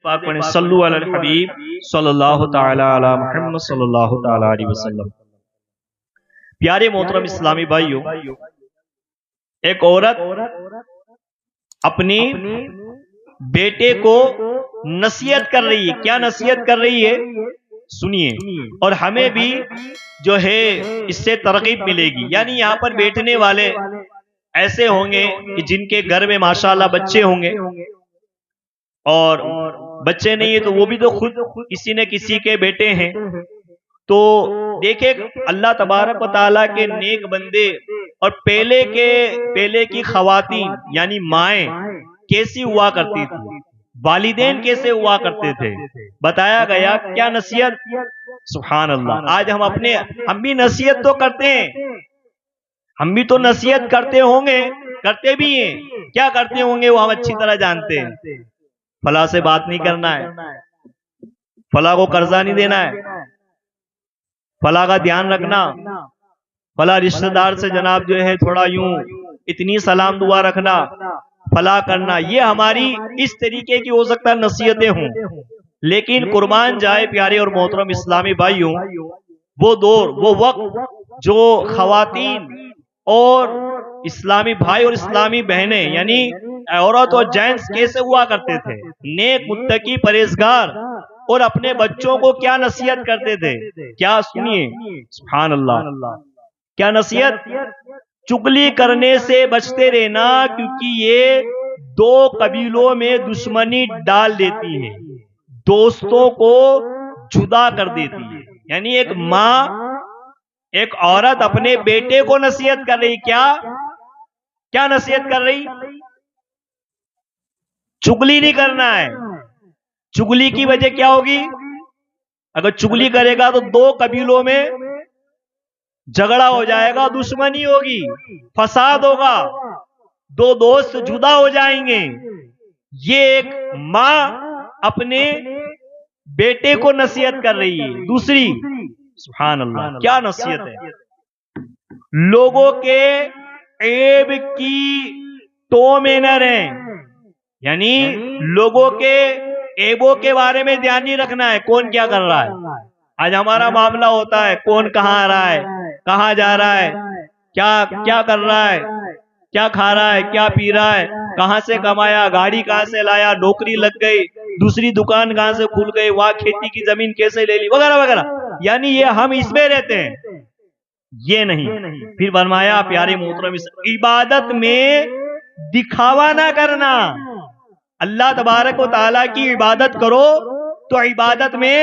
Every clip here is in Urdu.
پاک پڑھیں صلو علی الحبیب صلی اللہ تعالی علی محمد صلی اللہ تعالی علیہ وسلم۔ پیارے محترم اسلامی بھائیوں، ایک عورت اپنی بیٹے کو نصیحت کر رہی ہے۔ کیا نصیحت کر رہی ہے سنیے، اور ہمیں بھی جو ہے اس سے ترغیب ملے گی۔ یعنی یہاں پر بیٹھنے والے ایسے ہوں گے کہ جن کے گھر میں ماشاءاللہ بچے ہوں گے، اور بچے نہیں ہیں تو وہ بھی تو خود کسی نہ کسی کے بیٹے ہیں۔ تو دیکھیں اللہ تبارک و تعالیٰ کے نیک بندے اور پہلے کی خواتین یعنی مائیں کیسی ہوا کرتی تھی، والدین کیسے ہوا کرتے تھے، بتایا گیا کیا نصیحت۔ سبحان اللہ، آج ہم بھی نصیحت تو کرتے ہیں، ہم بھی تو نصیحت کرتے ہوں گے، کرتے بھی ہیں، کیا کرتے ہوں گے وہ ہم اچھی طرح جانتے ہیں۔ فلاں سے بات نہیں کرنا ہے، فلاں کو قرضہ نہیں دینا ہے، فلاں کا دھیان رکھنا، فلاں رشتہ دار سے جناب جو ہے تھوڑا یوں اتنی سلام دعا رکھنا، فلاں کرنا، یہ ہماری اس طریقے کی ہو سکتا ہے نصیحتیں ہوں۔ لیکن قربان جائے پیارے اور محترم اسلامی بھائیوں، وہ دور، وہ وقت جو خواتین اور اسلامی بھائی اور اسلامی بہنیں یعنی عورت اور جینٹس کیسے ہوا کرتے تھے، نیک متقی پرہیزگار، اور اپنے بچوں کو کیا نصیحت کرتے تھے، کیا سنیے سبحان اللہ، کیا نصیحت؟ چغلی کرنے سے بچتے رہنا، کیونکہ یہ دو قبیلوں میں دشمنی ڈال دیتی ہے، دوستوں کو جدا کر دیتی ہے۔ یعنی ایک ماں، ایک عورت اپنے بیٹے کو نصیحت کر رہی، کیا نصیحت کر رہی؟ چغلی نہیں کرنا ہے۔ چغلی کی وجہ کیا ہوگی؟ اگر چغلی کرے گا تو دو قبیلوں میں جھگڑا ہو جائے گا، دشمنی ہوگی، فساد ہوگا، دو دوست جدا ہو جائیں گے۔ یہ ایک ماں اپنے بیٹے کو نصیحت کر رہی ہے۔ دوسری سبحان اللہ، کیا نصیحت ہے؟ لوگوں کے عیب کی ٹو میں نہ رہیں، یعنی لوگوں کے عیبوں کے بارے میں دھیان نہیں رکھنا ہے، کون کیا کر رہا ہے۔ آج ہمارا معاملہ ہوتا ہے کون کہاں آ رہا ہے، کہاں جا رہا ہے، کیا کر رہا ہے، کیا کھا رہا ہے، کیا پی رہا ہے، کہاں سے کمایا، گاڑی کہاں سے لایا، نوکری لگ گئی، دوسری دکان کہاں سے کھل گئی، وہاں کھیتی کی زمین کیسے لے لی، وغیرہ وغیرہ۔ یعنی یہ ہم اس میں رہتے ہیں، یہ نہیں۔ پھر فرمایا پیارے محترم، عبادت میں دکھاوا نہ کرنا۔ اللہ تبارک و تعالیٰ کی عبادت کرو تو عبادت میں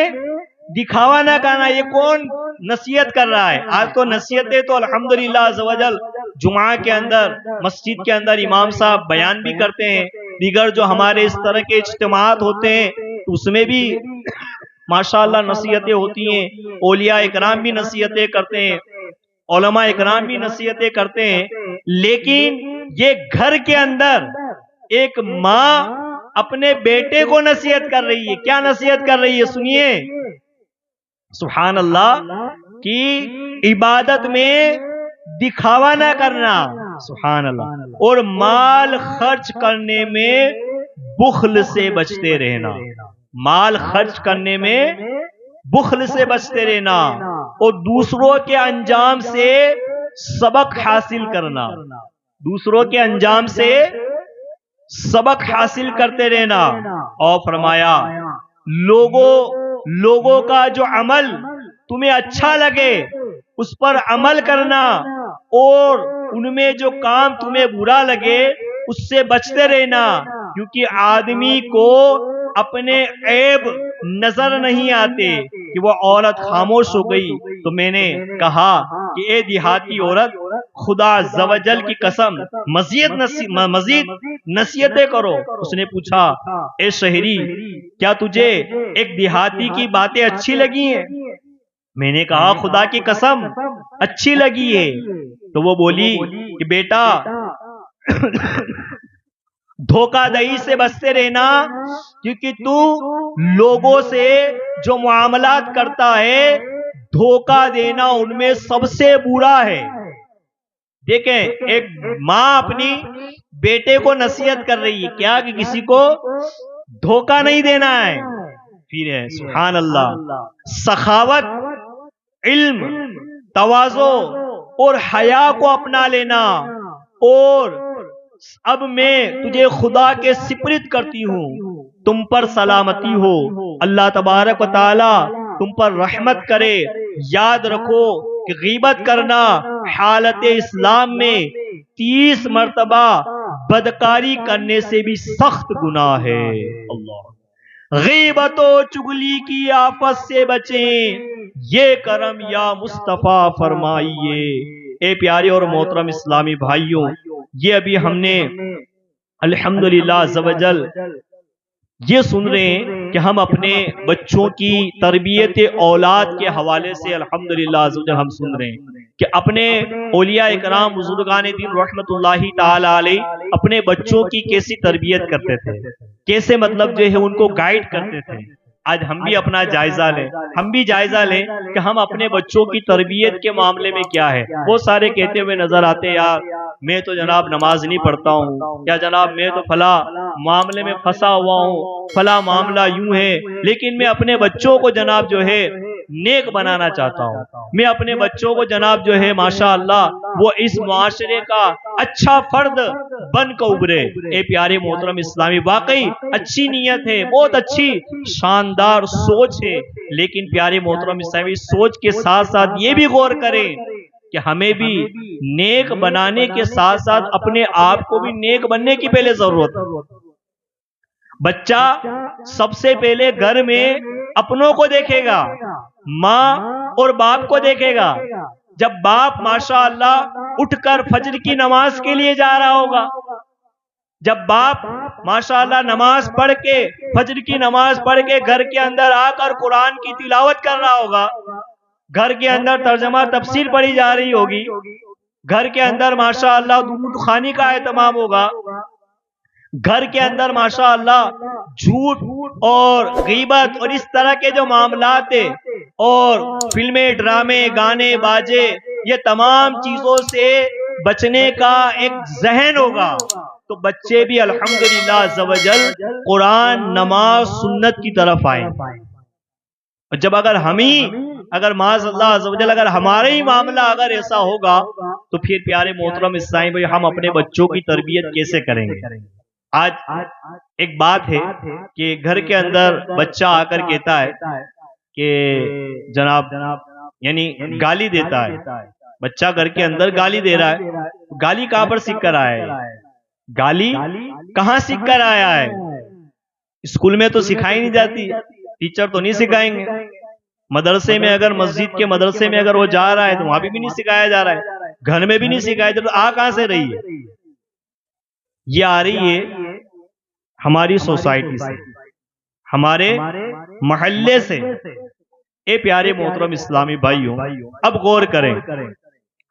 دکھاوا نہ کرنا۔ یہ کون نصیحت کر رہا ہے؟ آج تو نصیحتیں تو الحمدللہ عز و جل جمعہ کے اندر، مسجد کے اندر امام صاحب بیان بھی کرتے ہیں، دیگر جو ہمارے اس طرح کے اجتماعات ہوتے ہیں اس میں بھی ماشاءاللہ نصیحتیں ہوتی ہیں، اولیاء اکرام بھی نصیحتیں کرتے ہیں، علماء اکرام بھی نصیحتیں کرتے ہیں۔ لیکن یہ گھر کے اندر ایک ماں اپنے بیٹے کو نصیحت کر رہی ہے، کیا نصیحت کر رہی ہے سنیے سبحان اللہ، کہ عبادت میں دکھاوا نہ کرنا، سبحان اللہ، اور مال خرچ کرنے میں بخل سے بچتے رہنا، مال خرچ کرنے میں بخل سے بچتے رہنا، اور دوسروں کے انجام سے سبق حاصل کرنا، دوسروں کے انجام سے سبق حاصل کرتے رہنا۔ اور فرمایا لوگوں کا جو عمل تمہیں اچھا لگے اس پر عمل کرنا، اور ان میں جو کام تمہیں برا لگے اس سے بچتے رہنا، کیونکہ آدمی کو اپنے عیب نظر نہیں آتے کہ وہ عورت خاموش ہو گئی تو میں نے کہا کہ اے دیہاتی عورت، خدا عز و جل کی قسم مزید نصیحتیں کرو۔ اس نے پوچھا اے شہری، کیا تجھے ایک دیہاتی کی باتیں اچھی لگی ہیں؟ میں نے کہا خدا کی قسم اچھی لگی ہے۔ تو وہ بولی کہ بیٹا دھوکہ دہی سے بچتے رہنا، کیونکہ تو لوگوں سے جو معاملات کرتا ہے دھوکہ دینا ان میں سب سے برا ہے۔ دیکھیں ایک ماں اپنی بیٹے کو نصیحت کر رہی ہے، کیا کہ کسی کو دھوکہ نہیں دینا ہے. پھر ہے سبحان اللہ سخاوت، علم، تواضع اور حیا کو اپنا لینا. اور اب میں تجھے خدا کے سپرد کرتی ہوں، تم پر سلامتی ہو، اللہ تبارک و تعالی تم پر رحمت کرے. یاد رکھو کہ غیبت کرنا حالت اسلام میں 30 مرتبہ بدکاری کرنے سے بھی سخت گناہ ہے. اللہ، غیبت و چغلی کی آفت سے بچیں، یہ کرم یا مصطفیٰ فرمائیے. اے پیارے اور محترم اسلامی بھائیوں، یہ ابھی ہم نے الحمدللہ عز و جل یہ سن رہے ہیں کہ ہم اپنے بچوں کی تربیت اولاد کے حوالے سے الحمدللہ عز و جل ہم سن رہے ہیں کہ اپنے اولیاء اکرام بزرگان دین رحمت اللہ تعالی علیہ اپنے بچوں کی کیسی تربیت کرتے تھے، کیسے مطلب جو ہے ان کو گائیڈ کرتے تھے. آج ہم بھی اپنا جائزہ لیں، ہم بھی جائزہ لیں کہ ہم اپنے بچوں کی تربیت کے معاملے میں کیا ہے. بہت سارے کہتے ہوئے نظر آتے یار میں تو جناب نماز نہیں پڑھتا ہوں، یا جناب میں تو فلاں معاملے میں پھنسا ہوا ہوں، فلاں معاملہ یوں ہے، لیکن میں اپنے بچوں کو جناب جو ہے نیک بنانا چاہتا ہوں. میں اپنے بچوں کو جناب جو ہے ماشاءاللہ وہ اس معاشرے کا اچھا فرد بن کر ابھرے. اے پیارے محترم اسلامی، واقعی اچھی نیت ہے، بہت اچھی شاندار سوچ ہے، لیکن پیارے محترم اسلامی سوچ کے ساتھ ساتھ یہ بھی غور کریں کہ ہمیں بھی نیک بنانے کے ساتھ ساتھ اپنے آپ کو بھی نیک بننے کی پہلے ضرورت ہے. بچہ سب سے پہلے گھر میں اپنوں کو دیکھے گا، ماں اور باپ کو دیکھے گا. جب باپ ماشاءاللہ اٹھ کر فجر کی نماز کے لیے جا رہا ہوگا، جب باپ ماشاءاللہ نماز پڑھ کے فجر کی نماز پڑھ کے گھر کے اندر آ کر قرآن کی تلاوت کر رہا ہوگا، گھر کے اندر ترجمہ تفسیر پڑھی جا رہی ہوگی، گھر کے اندر ماشاءاللہ درود خوانی کا اہتمام ہوگا، گھر کے اندر ماشاءاللہ جھوٹ اور غیبت اور اس طرح کے جو معاملات ہیں اور فلمیں، ڈرامے، گانے، باجے، یہ تمام چیزوں سے بچنے کا ایک ذہن ہوگا، تو بچے بھی الحمدللہ عز و جل قرآن، نماز، سنت کی طرف آئیں. اور جب اگر معاذ اللہ عز و جل اگر ہمارے ہی معاملہ اگر ایسا ہوگا تو پھر پیارے محترم اسلامی بھائی ہم اپنے بچوں کی تربیت کیسے کریں گے؟ آج ایک بات ہے کہ گھر کے اندر بچہ آ کر کہتا ہے کہ جناب یعنی گالی دیتا ہے، بچہ گھر کے اندر گالی دے رہا ہے، گالی کہاں پر سیکھ کر آیا ہے؟ گالی کہاں سیکھ کر آیا ہے؟ اسکول میں تو سکھائی نہیں جاتی، ٹیچر تو نہیں سکھائیں گے. مدرسے میں اگر مسجد کے مدرسے میں اگر وہ جا رہا ہے تو وہاں بھی نہیں سکھایا جا رہا ہے، گھر میں بھی نہیں سکھایا جا رہا. آ کہاں سے رہی ہے؟ یہ آ رہی ہے ہماری سوسائٹی سے، ہمارے محلے سے. اے پیارے محترم اسلامی بھائیوں، اب غور کریں،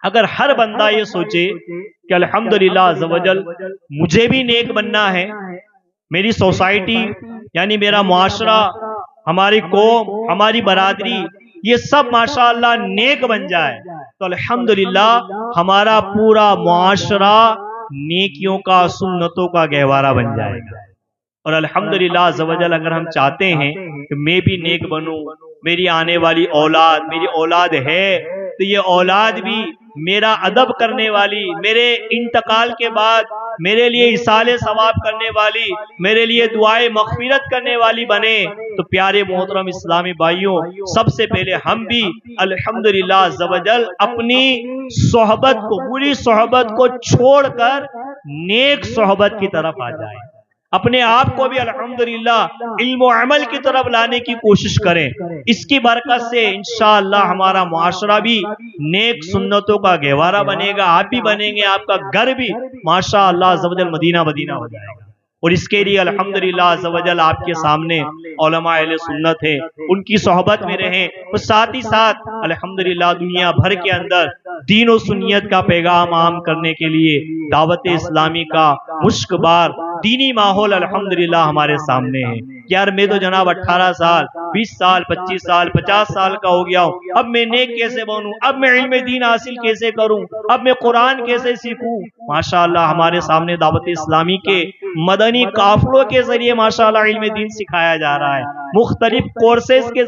اگر ہر بندہ یہ سوچے کہ الحمدللہ عز و جل مجھے بھی نیک بننا ہے، میری سوسائٹی یعنی میرا معاشرہ، ہماری قوم، ہماری برادری، یہ سب ماشاءاللہ نیک بن جائے، تو الحمدللہ ہمارا پورا معاشرہ نیکیوں کا، سنتوں کا گہوارہ بن جائے گا. اور الحمدللہ عز و جل اگر ہم چاہتے ہیں کہ میں بھی نیک بنوں، میری آنے والی اولاد، میری اولاد ہے تو یہ اولاد بھی میرا ادب کرنے والی، میرے انتقال کے بعد میرے لیے ایصال ثواب کرنے والی، میرے لیے دعائے مغفرت کرنے والی بنے، تو پیارے محترم اسلامی بھائیوں سب سے پہلے ہم بھی الحمدللہ عز و جل اپنی صحبت کو، بری صحبت کو چھوڑ کر نیک صحبت کی طرف آ جائیں، اپنے آپ کو بھی الحمدللہ علم و عمل کی طرف لانے کی کوشش کریں. اس کی برکت سے انشاءاللہ ہمارا معاشرہ بھی نیک سنتوں کا گہوارہ بنے گا، آپ بھی بنیں گے، آپ کا گھر بھی ماشاءاللہ عز و جل مدینہ مدینہ ہو جائے گا. اور اس کے لیے الحمدللہ عز و جل آپ کے سامنے علماء اہل سنت ہیں، ان کی صحبت میں رہیں، اور ساتھ ہی ساتھ الحمدللہ دنیا بھر کے اندر دین و سنیت کا پیغام عام کرنے کے لیے دعوت اسلامی کا مشک بار دینی ماحول الحمدللہ ہمارے سامنے ہے. یار میں تو جناب 18 سال 20 سال 25 سال 50 سال کا ہو گیا ہوں، اب میں نیک کیسے بنوں، اب میں علم دین حاصل کیسے کروں، اب میں قرآن کیسے سیکھوں؟ ماشاءاللہ ہمارے سامنے دعوت اسلامی کے مدنی قافلوں کے ذریعے ماشاءاللہ علم دین سکھایا جا رہا ہے، مختلف کورسز کے